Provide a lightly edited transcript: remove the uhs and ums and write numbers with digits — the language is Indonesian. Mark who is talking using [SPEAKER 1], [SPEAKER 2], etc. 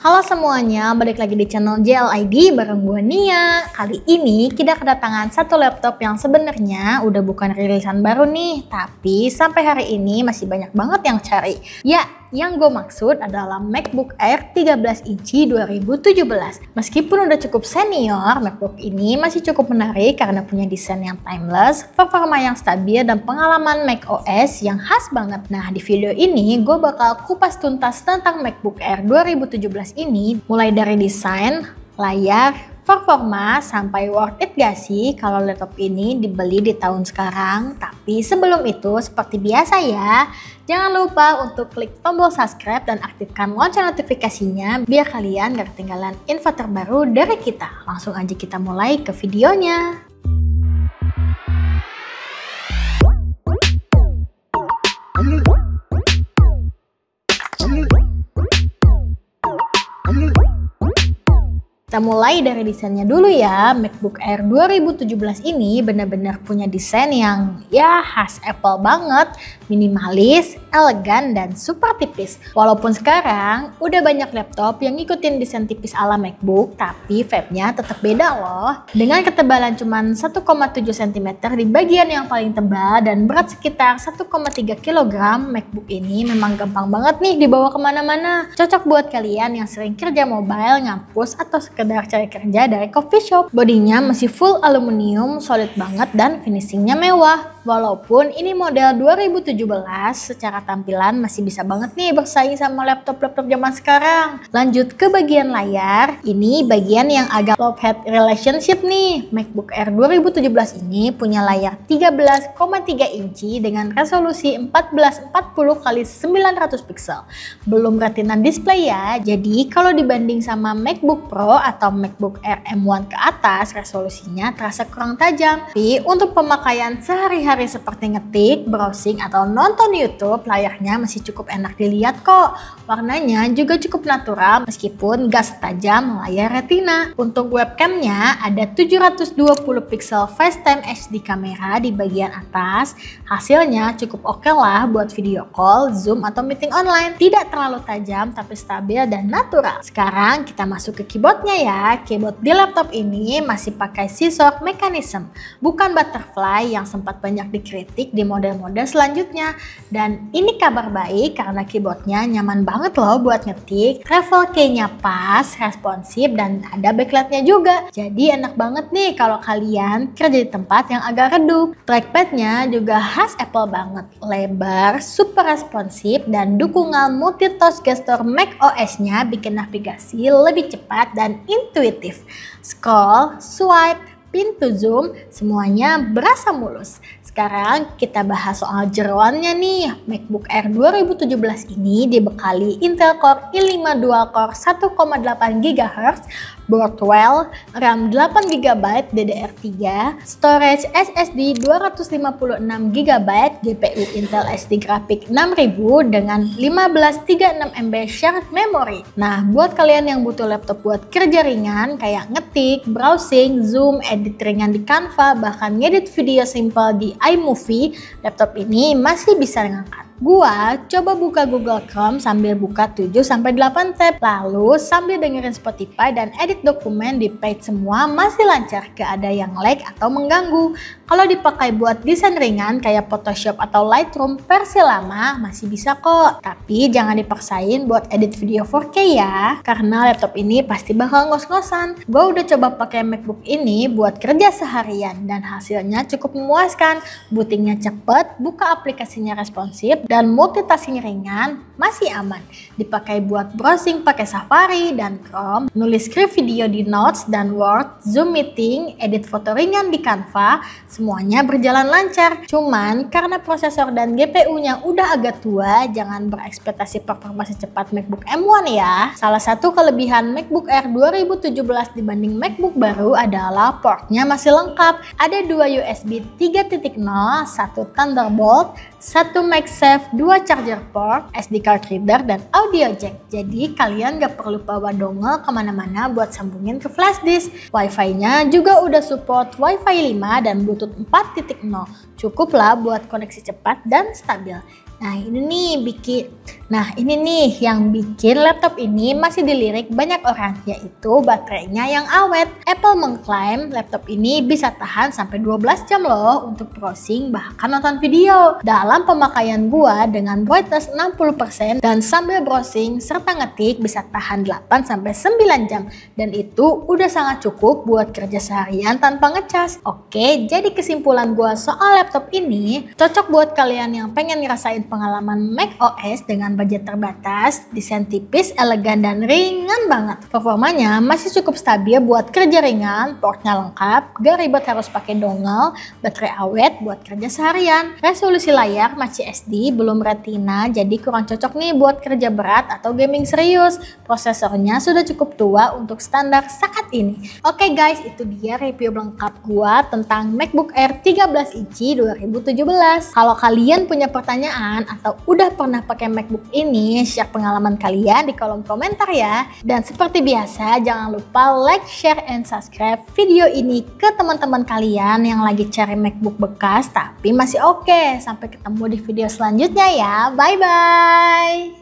[SPEAKER 1] Halo semuanya, balik lagi di channel JLID bareng gue Nia. Kali ini kita kedatangan satu laptop yang sebenarnya udah bukan rilisan baru nih, tapi sampai hari ini masih banyak banget yang cari. Ya, yang gue maksud adalah MacBook Air 13 inci 2017. Meskipun udah cukup senior, MacBook ini masih cukup menarik karena punya desain yang timeless, performa yang stabil, dan pengalaman macOS yang khas banget. Nah, di video ini gue bakal kupas tuntas tentang MacBook Air 2017 ini, mulai dari desain, layar, performa, sampai worth it gak sih kalau laptop ini dibeli di tahun sekarang. Tapi sebelum itu, seperti biasa ya, jangan lupa untuk klik tombol subscribe dan aktifkan lonceng notifikasinya biar kalian gak ketinggalan info terbaru dari kita. Langsung aja kita mulai ke videonya. Kita mulai dari desainnya dulu ya. MacBook Air 2017 ini benar-benar punya desain yang ya khas Apple banget, minimalis, elegan, dan super tipis. Walaupun sekarang udah banyak laptop yang ngikutin desain tipis ala MacBook, tapi vape-nya tetap beda loh. Dengan ketebalan cuma 1,7 cm di bagian yang paling tebal dan berat sekitar 1,3 kg, MacBook ini memang gampang banget nih dibawa kemana-mana. Cocok buat kalian yang sering kerja mobile, ngampus, atau sekedar cari kerja dari coffee shop. Bodinya masih full aluminium, solid banget, dan finishingnya mewah. Walaupun ini model 2017, secara tampilan masih bisa banget nih bersaing sama laptop-laptop zaman sekarang. Lanjut ke bagian layar, ini bagian yang agak love-hate relationship nih. MacBook Air 2017 ini punya layar 13,3 inci dengan resolusi 1440x900 pixel. Belum retina display ya, jadi kalau dibanding sama MacBook Pro atau MacBook Air M1 ke atas, resolusinya terasa kurang tajam. Tapi untuk pemakaian sehari-hari seperti ngetik, browsing, atau nonton YouTube, layarnya masih cukup enak dilihat kok. Warnanya juga cukup natural meskipun gak setajam layar retina. Untuk webcamnya ada 720 pixel FaceTime HD kamera di bagian atas. Hasilnya cukup oke lah buat video call, zoom, atau meeting online. Tidak terlalu tajam tapi stabil dan natural. Sekarang kita masuk ke keyboardnya ya. Keyboard di laptop ini masih pakai scissor mechanism, bukan butterfly yang sempat banyak dikritik di model-model selanjutnya. Dan ini kabar baik karena keyboardnya nyaman banget loh buat ngetik, travel key-nya pas, responsif, dan ada backlightnya juga. Jadi enak banget nih kalau kalian kerja di tempat yang agak redup. Trackpadnya juga khas Apple banget, lebar, super responsif, dan dukungan multi-touch gesture macOS-nya bikin navigasi lebih cepat dan intuitif. Scroll, swipe, pintu zoom, semuanya berasa mulus. Sekarang kita bahas soal jeroannya nih. MacBook Air 2017 ini dibekali Intel Core i5 dual-core 1,8 GHz, board well, RAM 8GB DDR3, storage SSD 256GB, GPU Intel SD Graphics 6000 dengan 1536MB shared memory. Nah, buat kalian yang butuh laptop buat kerja ringan kayak ngetik, browsing, zoom, edit ringan di Canva, bahkan ngedit video simple di iMovie, laptop ini masih bisa ngangkat. Gua coba buka Google Chrome sambil buka 7-8 tab, lalu sambil dengerin Spotify dan edit dokumen di page semua masih lancar, gak ada yang lag atau mengganggu. Kalau dipakai buat desain ringan kayak Photoshop atau Lightroom versi lama masih bisa kok. Tapi jangan dipaksain buat edit video 4K ya, karena laptop ini pasti bakal ngos-ngosan. Gua udah coba pakai MacBook ini buat kerja seharian dan hasilnya cukup memuaskan. Bootingnya cepet, buka aplikasinya responsif, dan multitasking ringan, masih aman. Dipakai buat browsing pakai Safari dan Chrome, nulis skrip video di Notes dan Word, Zoom meeting, edit foto ringan di Canva, semuanya berjalan lancar. Cuman karena prosesor dan GPU-nya udah agak tua, jangan berekspektasi performa secepat MacBook M1 ya. Salah satu kelebihan MacBook Air 2017 dibanding MacBook baru adalah portnya masih lengkap. Ada 2 USB 3.0, 1 Thunderbolt, 1 MagSafe, 2 charger port, SD card reader, dan audio jack. Jadi kalian gak perlu bawa dongle kemana-mana buat sambungin ke flash disk. Wi-Fi-nya juga udah support Wi-Fi 5 dan Bluetooth 4.0. Cukup lah buat koneksi cepat dan stabil. Nah ini nih Nah ini nih yang bikin laptop ini masih dilirik banyak orang, yaitu baterainya yang awet. Apple mengklaim laptop ini bisa tahan sampai 12 jam loh untuk browsing bahkan nonton video. Dalam pemakaian gua dengan brightness 60% dan sambil browsing serta ngetik bisa tahan 8-9 jam. Dan itu udah sangat cukup buat kerja seharian tanpa ngecas. Oke, jadi kesimpulan gua soal laptop ini cocok buat kalian yang pengen ngerasain pengalaman macOS dengan budget terbatas, desain tipis, elegan dan ringan banget. Performanya masih cukup stabil buat kerja ringan, portnya lengkap, gak ribet harus pakai dongle, baterai awet buat kerja seharian. Resolusi layar masih SD, belum retina, jadi kurang cocok nih buat kerja berat atau gaming serius. Prosesornya sudah cukup tua untuk standar saat ini. Oke guys, itu dia review lengkap gua tentang MacBook Air 13 inci 2017. Kalau kalian punya pertanyaan atau udah pernah pakai MacBook ini, share pengalaman kalian di kolom komentar ya. Dan seperti biasa, jangan lupa like, share, and subscribe video ini ke teman-teman kalian yang lagi cari MacBook bekas tapi masih oke. Sampai ketemu di video selanjutnya ya. Bye-bye.